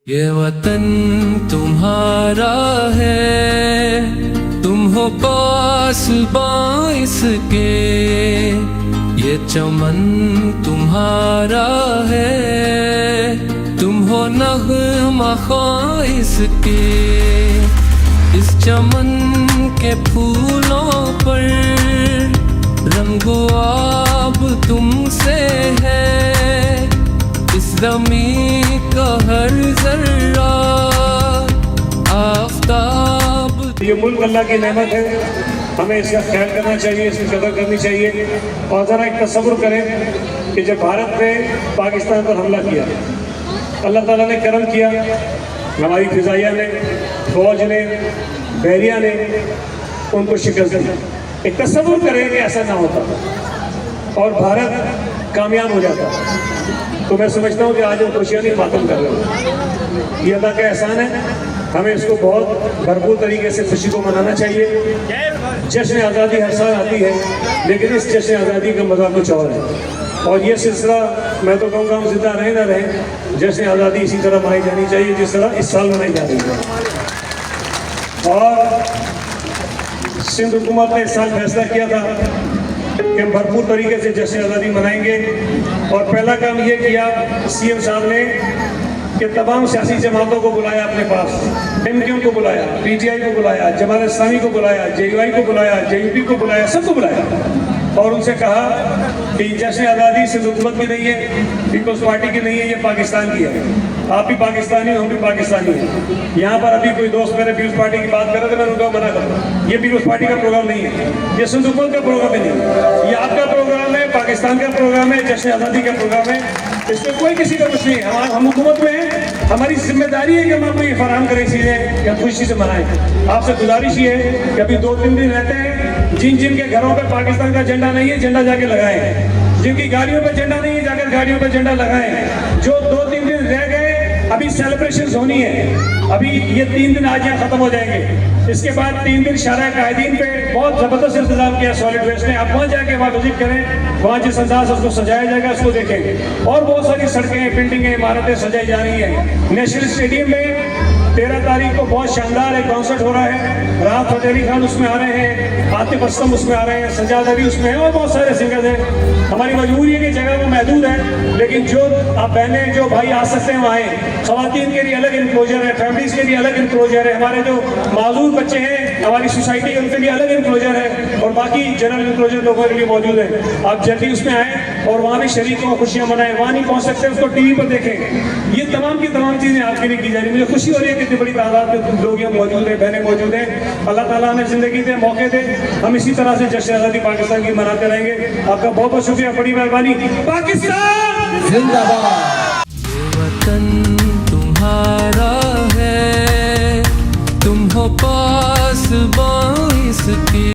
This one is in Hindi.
ये वतन तुम्हारा है, तुम हो पास बाइस के। ये चमन तुम्हारा है, तुम हो नग़्मा ख़ाइस के। इस चमन के फूलों पर रंगो आब तुमसे है, इस ज़मीं का हर ज़र्रा आफ़ताब। ये मुल्क अल्लाह की नेमत है, हमें इसका ख्याल करना चाहिए, इसकी कदर करनी चाहिए। और ज़रा एक तसव्वुर करें कि जब भारत ने पाकिस्तान पर हमला किया, अल्लाह ताला ने करम किया, हमारी फ़िज़ाइया ने, फ़ौज ने, बहरिया ने उनको शिकस्त दी। एक तसव्वुर करें कि ऐसा ना होता और भारत कामयाब हो जाता, तो मैं समझता हूँ कि आज हम खुशियाँ नहीं मातम कर रहे हैं। ये अल्लाह का एहसान है, हमें इसको बहुत भरपूर तरीके से खुशी को मनाना चाहिए। जश्न आज़ादी हर साल आती है, लेकिन इस जश्न आज़ादी का मज़ा कुछ और है। और ये सिलसिला मैं तो कहूँगा हम जिंदा रहे ना रहें, जश्न आज़ादी इसी तरह मनाई जानी चाहिए जिस तरह इस साल मनाई जा रही है। और सिंध हुकूमत ने इस साल फैसला किया था कि हम भरपूर तरीके से जश्न आज़ादी मनाएंगे। और पहला काम ये किया सीएम साहब ने कि तमाम सियासी जमातों को बुलाया अपने पास, एमक्यू को बुलाया, पीटीआई को बुलाया, जमात इस्लामी को बुलाया, जेयूआई को बुलाया, जेयूपी को बुलाया, सबको बुलाया और उनसे कहा कि जश्न आज़ादी सिर्फ हुकूमत की नहीं है, पीपल्स पार्टी की नहीं है, ये पाकिस्तान की है। आप भी पाकिस्तानी हो, हम भी पाकिस्तानी हैं। यहाँ पर अभी कोई दोस्त मेरे पीपल्स पार्टी की बात कर रहे थे, मैं उनको मना करता, ये पीपल्स पार्टी का प्रोग्राम नहीं है, ये सिंध हुकूमत का प्रोग्राम नहीं है, ये आपका प्रोग्राम है, पाकिस्तान का प्रोग्राम है, जश्न आज़ादी का प्रोग्राम है। इसमें कोई किसी का कुछ नहीं है। हम हुकूमत में हैं, हमारी जिम्मेदारी है कि हम आपको ये फराहम करें चीज़ें या खुशी से मनाएं। आपसे गुजारिश ये है कि अभी 2-3 दिन रहते हैं, जिन जिन के घरों पे पाकिस्तान का झंडा नहीं है, झंडा जाके लगाएं। जिनकी गाड़ियों पे झंडा नहीं है, जाकर गाड़ियों पे झंडा लगाएं। जो 2-3 दिन रह गए, अभी सेलिब्रेशन होनी है, अभी ये 3 दिन आज यहाँ खत्म हो जाएंगे। इसके बाद 3 दिन शारा कायदीन पे बहुत ज़बरदस्त इंतजाम किया सॉलिड वेस्ट ने। आप वहाँ जाके वहाँ विजिट करें, वहाँ जिस अंदाज से उसको सजाया जाएगा उसको देखें। और बहुत सारी सड़कें, बिल्डिंगें, इमारतें सजाई जा रही हैं। नेशनल स्टेडियम में 13 तारीख को बहुत शानदार एक कॉन्सर्ट हो रहा है। राहत फ़तेह अली खान उसमें आ रहे हैं, आतिफ असलम उसमें आ रहे हैं, सजाद अली उसमें हैं और बहुत सारे सिंगर्स हैं। हमारी मजबूरी है कि जगह वो महदूद है, लेकिन जो आप बहनें, जो भाई आ सकते हैं वहाँ आए। ख़वातीन के लिए अलग इंक्लोजर है, फैमिलीज़ के लिए अलग इंक्लोजर है, हमारे जो माजूर बच्चे हैं हमारी सोसाइटी उनके लिए अलग इंक्लोजर है, और बाकी जनरल इंक्लोजर लोगों के लिए मौजूद है। आप जल्दी उसमें आएँ और वहाँ भी शरीक हों, खुशियाँ मनाएं। वहाँ नहीं पहुँच सकते उसको टीवी पर देखें। ये तमाम की तमाम चीज़ें आपके लिए की जा रही है। मुझे खुशी हो रही है कि इतनी बड़ी तादाद में लोग यहाँ मौजूद हैं, बहनें मौजूद हैं। अल्लाह ताला हमें ज़िंदगी दे, मौके दे, हम इसी तरह से जश्न आज़ादी पाकिस्तान की मनाते रहेंगे। आपका बहुत बहुत शुक्रिया, बड़ी मेहरबानी। पाकिस्तान जिंदाबाद। ये वतन